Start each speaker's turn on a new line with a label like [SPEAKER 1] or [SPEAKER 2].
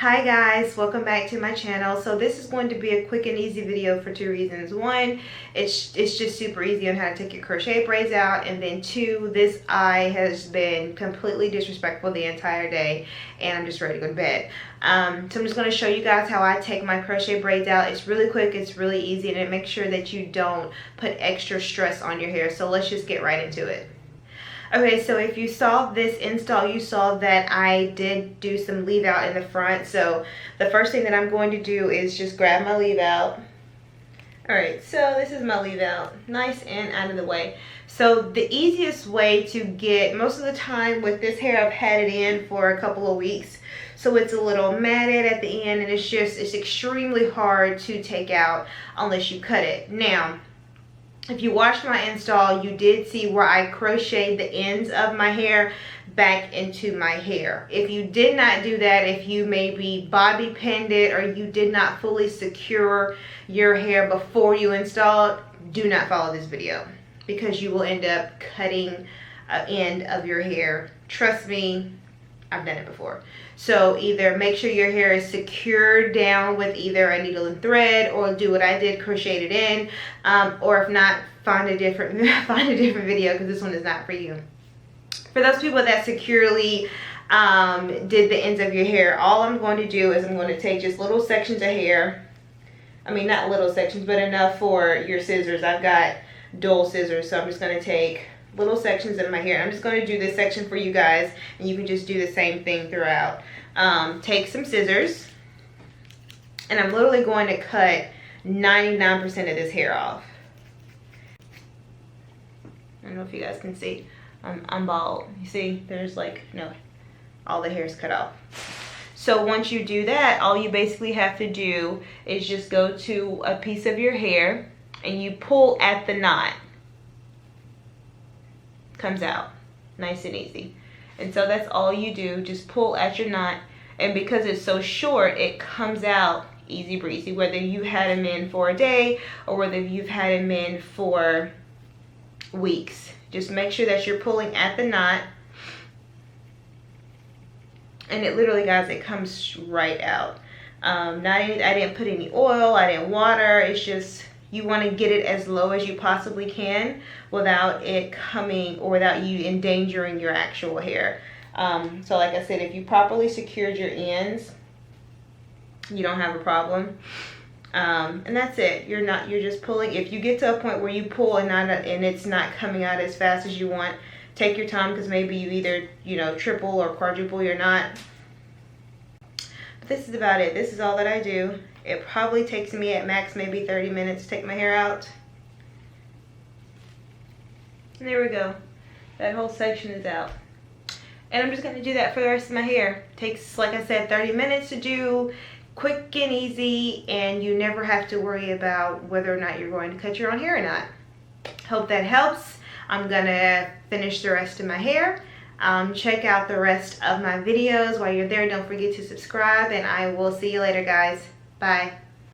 [SPEAKER 1] Hi guys, welcome back to my channel. So this is going to be a quick and easy video for two reasons. One, it's just super easy on how to take your crochet braids out, and then two, this eye has been completely disrespectful the entire day and I'm just ready to go to bed. So I'm just going to show you guys how I take my crochet braids out. It's really quick, it's really easy, and it makes sure that you don't put extra stress on your hair. So let's just get right into it. Okay, so if you saw this install, you saw that I did do some leave out in the front. So the first thing that I'm going to do is just grab my leave out. Alright, so this is my leave out, nice and out of the way. So the easiest way to get, most of the time with this hair I've had it in for a couple of weeks, so it's a little matted at the end, and it's extremely hard to take out unless you cut it. Now, if you watched my install, you did see where I crocheted the ends of my hair back into my hair. If you did not do that, if you maybe bobby pinned it or you did not fully secure your hair before you installed, do not follow this video because you will end up cutting an end of your hair. Trust me, I've done it before. So either make sure your hair is secured down with either a needle and thread, or do what I did, crochet it in, or if not, find a different video because this one is not for you. For those people that securely did the ends of your hair, all I'm going to do is I'm going to take just little sections of hair. I mean, not little sections, but enough for your scissors. I've got dual scissors, so I'm just going to take little sections of my hair. I'm just going to do this section for you guys, and you can just do the same thing throughout. Take some scissors, and I'm literally going to cut 99% of this hair off. I don't know if you guys can see. I'm bald. You see, there's like, no, all the hair is cut off. So once you do that, all you basically have to do is just go to a piece of your hair and you pull at the knot. Comes out nice and easy. And so that's all you do, just pull at your knot, and because it's so short, it comes out easy breezy, whether you had them in for a day or whether you've had them in for weeks. Just make sure that you're pulling at the knot, and it literally, guys, it comes right out. I didn't put any oil, I didn't water. It's just, you want to get it as low as you possibly can without it coming, or without you endangering your actual hair. So like I said, if you properly secured your ends, you don't have a problem. And that's it. You're just pulling. If you get to a point where you pull and it's not coming out as fast as you want, take your time, because maybe you either, triple or quadruple your knot. But this is about it. This is all that I do. It probably takes me at max maybe 30 minutes to take my hair out. And there we go. That whole section is out. And I'm just going to do that for the rest of my hair. It takes, like I said, 30 minutes to do. Quick and easy, and you never have to worry about whether or not you're going to cut your own hair or not. Hope that helps. I'm going to finish the rest of my hair. Check out the rest of my videos. While you're there, don't forget to subscribe, and I will see you later, guys. Bye.